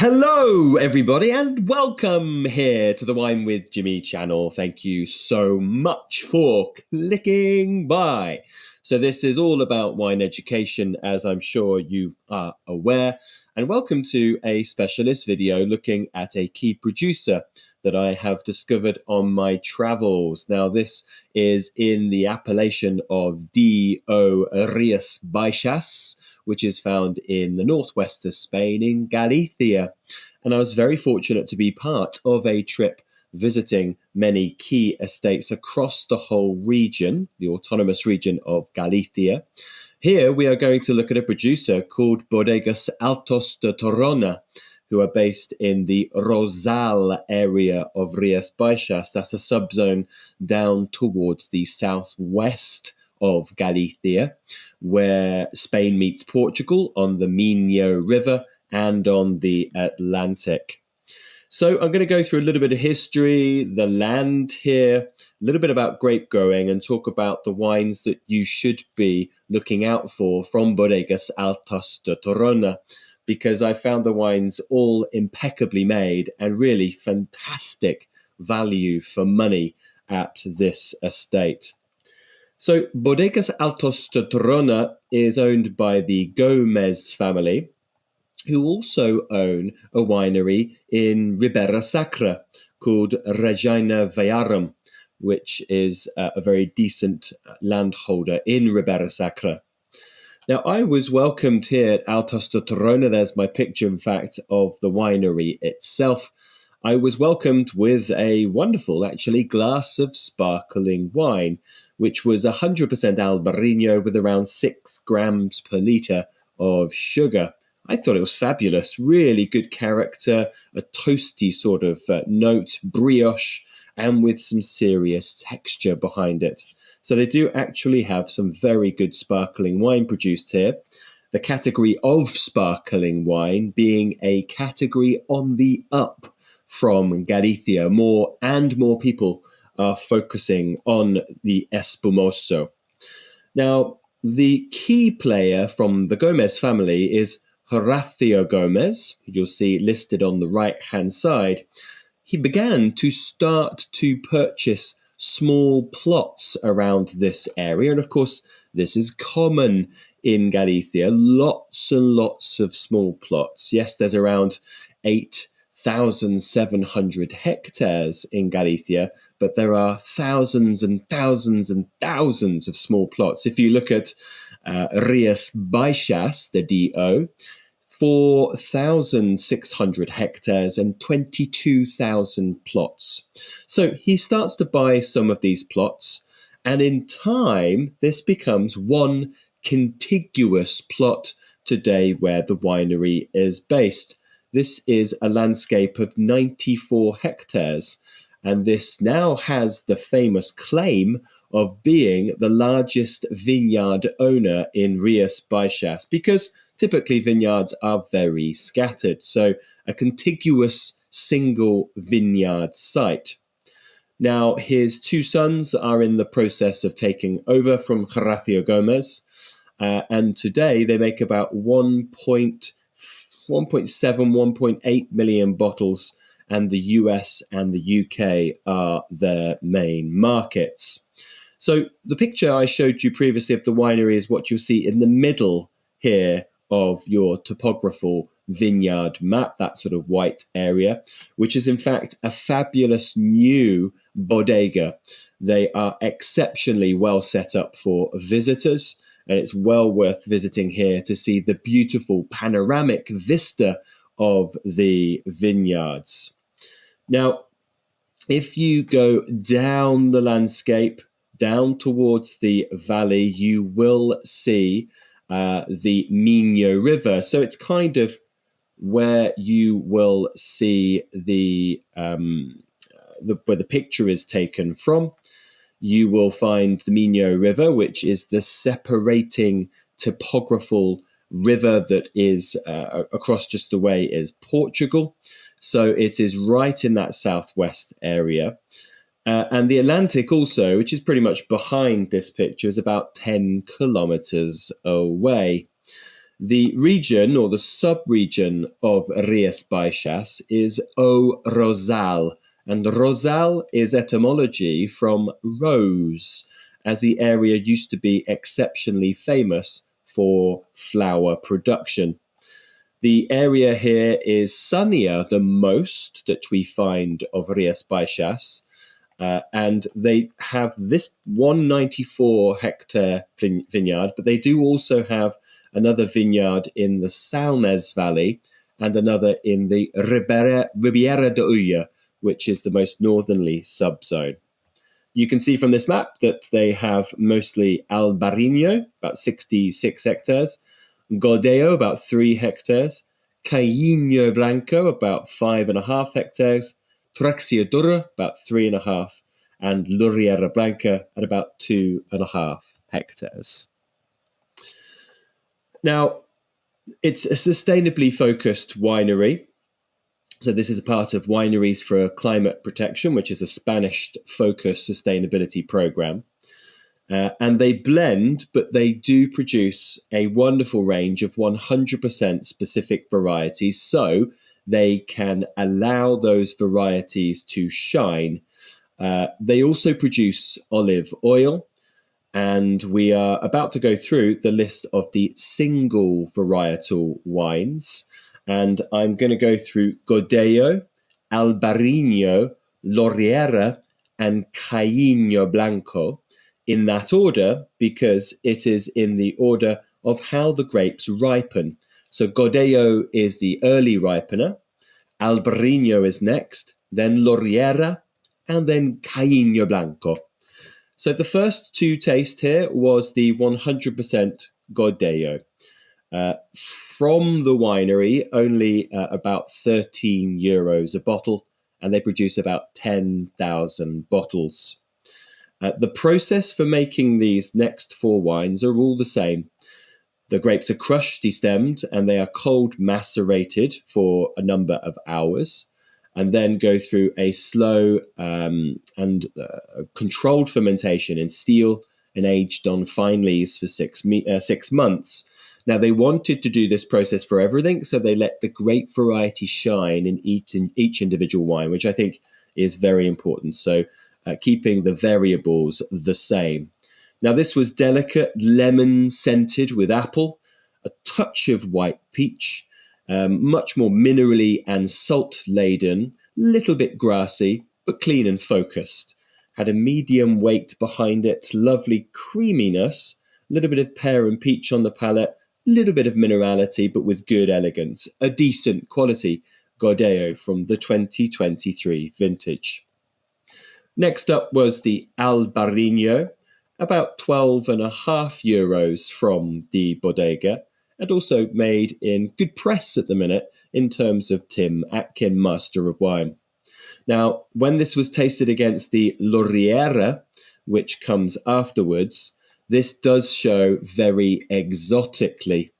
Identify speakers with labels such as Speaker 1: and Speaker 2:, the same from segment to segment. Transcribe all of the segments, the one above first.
Speaker 1: Hello, everybody, and welcome here to the Wine with Jimmy channel. Thank you so much for clicking by. So this is all about wine education, as I'm sure you are aware, and welcome to a specialist video looking at a key producer that I have discovered on my travels. Now, this is in the appellation of D.O. Rías Baixas, which is found in the northwest of Spain in Galicia. And I was very fortunate to be part of a trip visiting many key estates across the whole region, the autonomous region of Galicia. Here we are going to look at a producer called Bodegas Altos de Torona, who are based in the Rosal area of Rías Baixas. That's a subzone down towards the southwest of Galicia, where Spain meets Portugal on the Miño River and on the Atlantic. So I'm going to go through a little bit of history, the land here, a little bit about grape growing, and talk about the wines that you should be looking out for from Bodegas Altos de Torona, because I found the wines all impeccably made and really fantastic value for money at this estate. So Bodegas Altos de Torona is owned by the Gómez family, who also own a winery in Ribeira Sacra called Regina Viarum, which is a very decent landholder in Ribeira Sacra. Now, I was welcomed here at Altos de Torona. There's my picture, in fact, of the winery itself. I was welcomed with a wonderful, actually, glass of sparkling wine, which was 100% Albariño with around 6 grams per litre of sugar. I thought it was fabulous, really good character, a toasty sort of note, brioche, and with some serious texture behind it. So they do actually have some very good sparkling wine produced here. The category of sparkling wine being a category on the up from Galicia. More and more people are focusing on the espumoso. Now, the key player from the Gómez family is Horacio Gómez, who you'll see listed on the right-hand side. He began to start to purchase small plots around this area. And of course, this is common in Galicia. Lots and lots of small plots. Yes, there's around 8,700 hectares in Galicia, but there are thousands and thousands and thousands of small plots. If you look at Rías Baixas, the DO, 4,600 hectares and 22,000 plots. So he starts to buy some of these plots, and in time, this becomes one contiguous plot today where the winery is based. This is a landscape of 94 hectares, and this now has the famous claim of being the largest vineyard owner in Rías Baixas, because typically vineyards are very scattered, so a contiguous single vineyard site. Now, his 2 sons are in the process of taking over from Horacio Gómez, and today they make about 1.7, 1.8 million bottles, and the US and the UK are their main markets. So the picture I showed you previously of the winery is what you'll see in the middle here of your topographical vineyard map, that sort of white area, which is in fact a fabulous new bodega. They are exceptionally well set up for visitors, and it's well worth visiting here to see the beautiful panoramic vista of the vineyards. Now, if you go down the landscape, down towards the valley, you will see the Miño River. So it's kind of where you will see where the picture is taken from. You will find the Miño River, which is the separating topographical river that is across just the way is Portugal. So it is right in that southwest area. And the Atlantic also, which is pretty much behind this picture, is about 10 kilometers away. The region or the sub-region of Rías Baixas is O Rosal, and Rosal is etymology from rose, as the area used to be exceptionally famous for flower production. The area here is sunnier than most that we find of Rías Baixas, and they have this 194 hectare vineyard, but they do also have another vineyard in the Salnes Valley and another in the Ribeira Sacra, which is the most northerly subzone. You can see from this map that they have mostly Albariño, about 66 hectares, Godeo, about 3 hectares, Caiño Blanco, about 5.5 hectares, Dura, about 3.5, and Loureira Blanca at about 2.5 hectares. Now, it's a sustainably focused winery. So this is a part of Wineries for Climate Protection, which is a Spanish-focused sustainability program. And they blend, but they do produce a wonderful range of 100% specific varieties, so they can allow those varieties to shine. They also produce olive oil, and we are about to go through the list of the single varietal wines. And I'm going to go through Godeo, Albariño, Loureira, and Caiño Blanco in that order, because it is in the order of how the grapes ripen. So Godeo is the early ripener, Albariño is next, then Loureira, and then Caiño Blanco. So the first to taste here was the 100% Godeo. From the winery, only about 13 euros a bottle, and they produce about 10,000 bottles. The process for making these next 4 wines are all the same. The grapes are crushed, destemmed, and they are cold macerated for a number of hours, and then go through a slow and controlled fermentation in steel and aged on fine lees for 6 months. Now, they wanted to do this process for everything, so they let the grape variety shine in each individual wine, which I think is very important. So keeping the variables the same. Now, this was delicate, lemon-scented with apple, a touch of white peach, much more minerally and salt-laden, little bit grassy, but clean and focused. Had a medium weight behind it, lovely creaminess, a little bit of pear and peach on the palate, a little bit of minerality, but with good elegance. A decent quality Godeo from the 2023 vintage. Next up was the Albariño, about 12.5 euros from the bodega, and also made in good press at the minute in terms of Tim Atkin, Master of Wine. Now, when this was tasted against the Loureira, which comes afterwards, this does show very exotically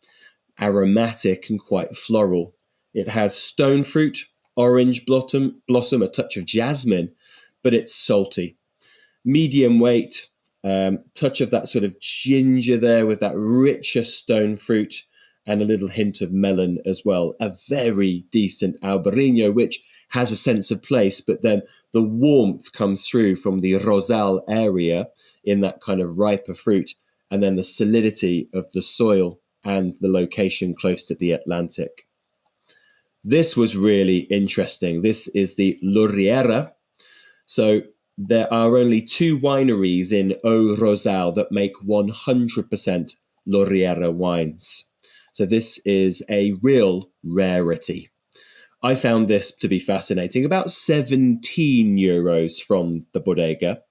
Speaker 1: aromatic and quite floral. It has stone fruit, orange blossom, a touch of jasmine, but it's salty. Medium weight, touch of that sort of ginger there with that richer stone fruit and a little hint of melon as well. A very decent Albariño, which has a sense of place, but then the warmth comes through from the Rosal area in that kind of riper fruit, and then the solidity of the soil and the location close to the Atlantic. This was really interesting. This is the Loureira. So there are only 2 wineries in O Rosal that make 100% Loureira wines. So this is a real rarity. I found this to be fascinating. About 17 euros from the bodega.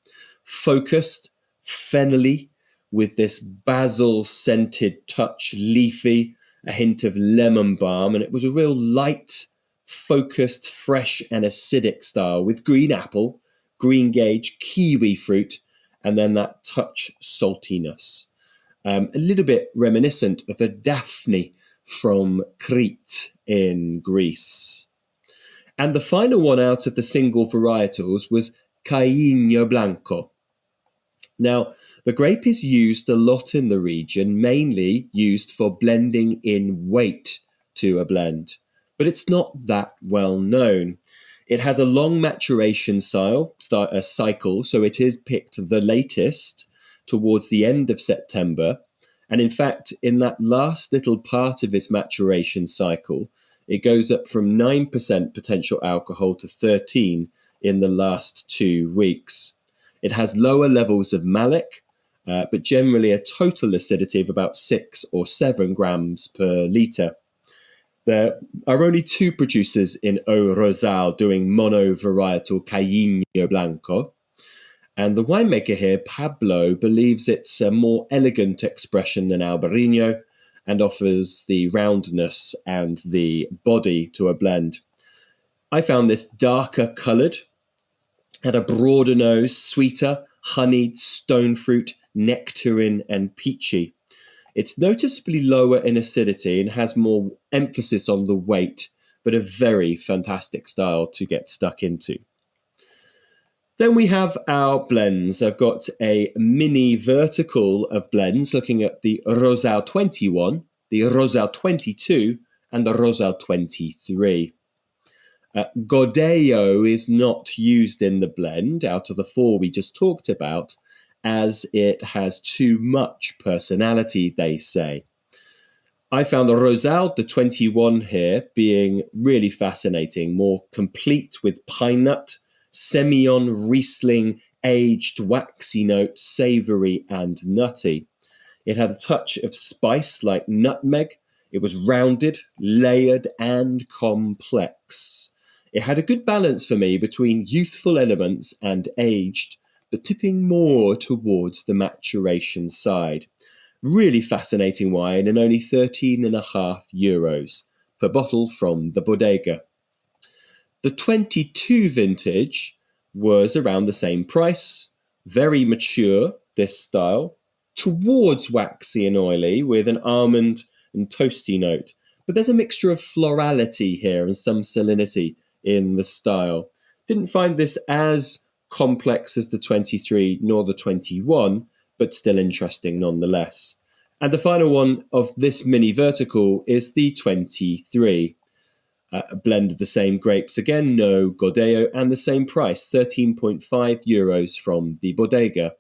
Speaker 1: Focused, fennelly, with this basil-scented touch, leafy, a hint of lemon balm, and it was a real light, focused, fresh and acidic style with green apple, green gage, kiwi fruit, and then that touch saltiness. A little bit reminiscent of a Daphne from Crete in Greece. And the final one out of the single varietals was Caiño Blanco. Now, The grape is used a lot in the region, mainly used for blending in weight to a blend, but it's not that well known. It has a long maturation cycle, so it is picked the latest towards the end of September. And in fact, in that last little part of its maturation cycle, it goes up from 9% potential alcohol to 13 in the last 2 weeks. It has lower levels of malic, but generally a total acidity of about 6 or 7 grams per litre. There are only 2 producers in O Rosal doing mono-varietal Caiño Blanco. And the winemaker here, Pablo, believes it's a more elegant expression than Albariño and offers the roundness and the body to a blend. I found this darker coloured, had a broader nose, sweeter, honeyed, stone fruit, nectarine, and peachy. It's noticeably lower in acidity and has more emphasis on the weight, but a very fantastic style to get stuck into. Then we have our blends. I've got a mini vertical of blends looking at the Rosal 21, the Rosal 22, and the Rosal 23. Godello is not used in the blend out of the 4 we just talked about, as it has too much personality, they say. I found the Rosal, the 21 here, being really fascinating, more complete with pine nut, Semillon, Riesling, aged, waxy notes, savoury and nutty. It had a touch of spice like nutmeg. It was rounded, layered and complex. It had a good balance for me between youthful elements and aged, but tipping more towards the maturation side. Really fascinating wine and only €13.50 per bottle from the bodega. The 22 vintage was around the same price, very mature, this style, towards waxy and oily with an almond and toasty note. But there's a mixture of florality here and some salinity in the style. Didn't find this as complex as the 23 nor the 21, but still interesting nonetheless. And the final one of this mini vertical is the 23. A blend of the same grapes again, no Godello, and the same price, €13.50 from the bodega.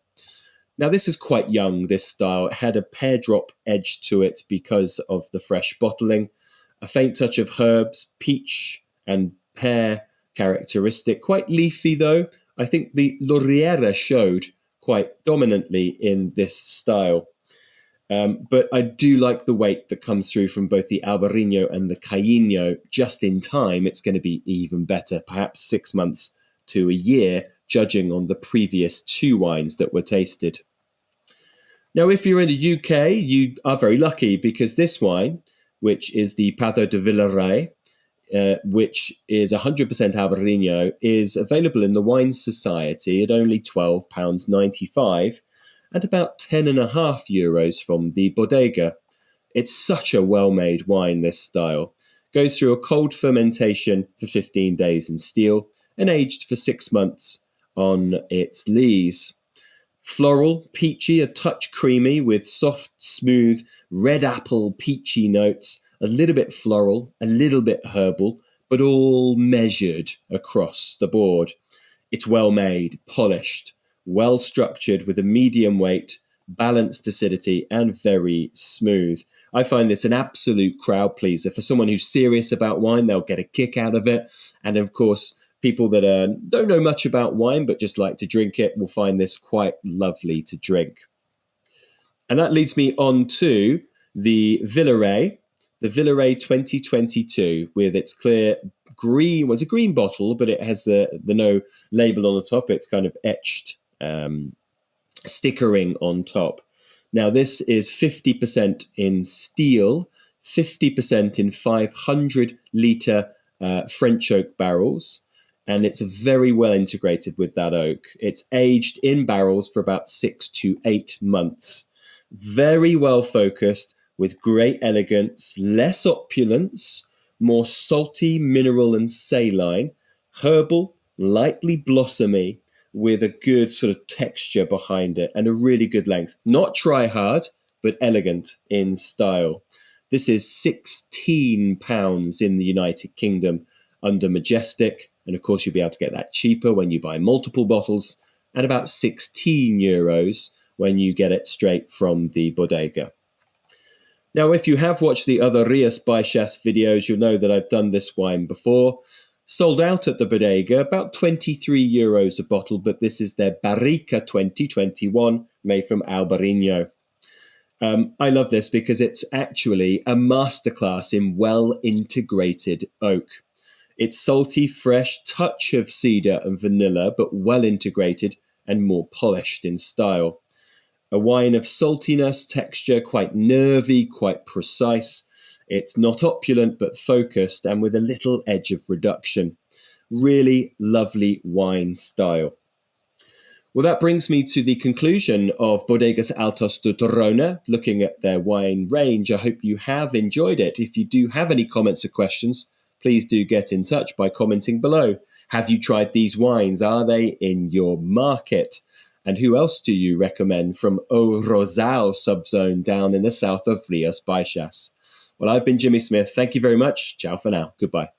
Speaker 1: Now this is quite young, this style. It had a pear drop edge to it because of the fresh bottling, a faint touch of herbs, peach and pear characteristic, quite leafy though. I think the Loureira showed quite dominantly in this style. But I do like the weight that comes through from both the Albariño and the Caiño. Just in time, it's going to be even better, perhaps 6 months to a year, judging on the previous 2 wines that were tasted. Now, if you're in the UK, you are very lucky because this wine, which is the Pato de Villaray, which is 100% Albariño, is available in the Wine Society at only £12.95 and about €10.50 from the bodega. It's such a well-made wine, this style. Goes through a cold fermentation for 15 days in steel and aged for 6 months on its lees. Floral, peachy, a touch creamy with soft, smooth, red apple, peachy notes, a little bit floral, a little bit herbal, but all measured across the board. It's well made, polished, well structured with a medium weight, balanced acidity, and very smooth. I find this an absolute crowd pleaser. For someone who's serious about wine, they'll get a kick out of it. And of course, people that don't know much about wine but just like to drink it will find this quite lovely to drink. And that leads me on to the Villaray 2022 with its clear green, well, it's a green bottle, but it has the no label on the top. It's kind of etched stickering on top. Now this is 50% in steel, 50% in 500 litre French oak barrels, and it's very well integrated with that oak. It's aged in barrels for about 6 to 8 months. Very well focused, with great elegance, less opulence, more salty, mineral and saline, herbal, lightly blossomy, with a good sort of texture behind it and a really good length. Not try hard, but elegant in style. This is £16 in the United Kingdom under Majestic. And of course, you'll be able to get that cheaper when you buy multiple bottles, and about €16 when you get it straight from the bodega. Now, if you have watched the other Rías Baixas videos, you'll know that I've done this wine before. Sold out at the bodega, about €23 a bottle, but this is their Barrica 2021, made from Albariño. I love this because it's actually a masterclass in well-integrated oak. It's salty, fresh, touch of cedar and vanilla, but well-integrated and more polished in style. A wine of saltiness, texture, quite nervy, quite precise. It's not opulent, but focused and with a little edge of reduction. Really lovely wine style. Well, that brings me to the conclusion of Bodegas Altos de Torona, looking at their wine range. I hope you have enjoyed it. If you do have any comments or questions, please do get in touch by commenting below. Have you tried these wines? Are they in your market? And who else do you recommend from O Rosal subzone down in the south of Rías Baixas? Well, I've been Jimmy Smith. Thank you very much. Ciao for now. Goodbye.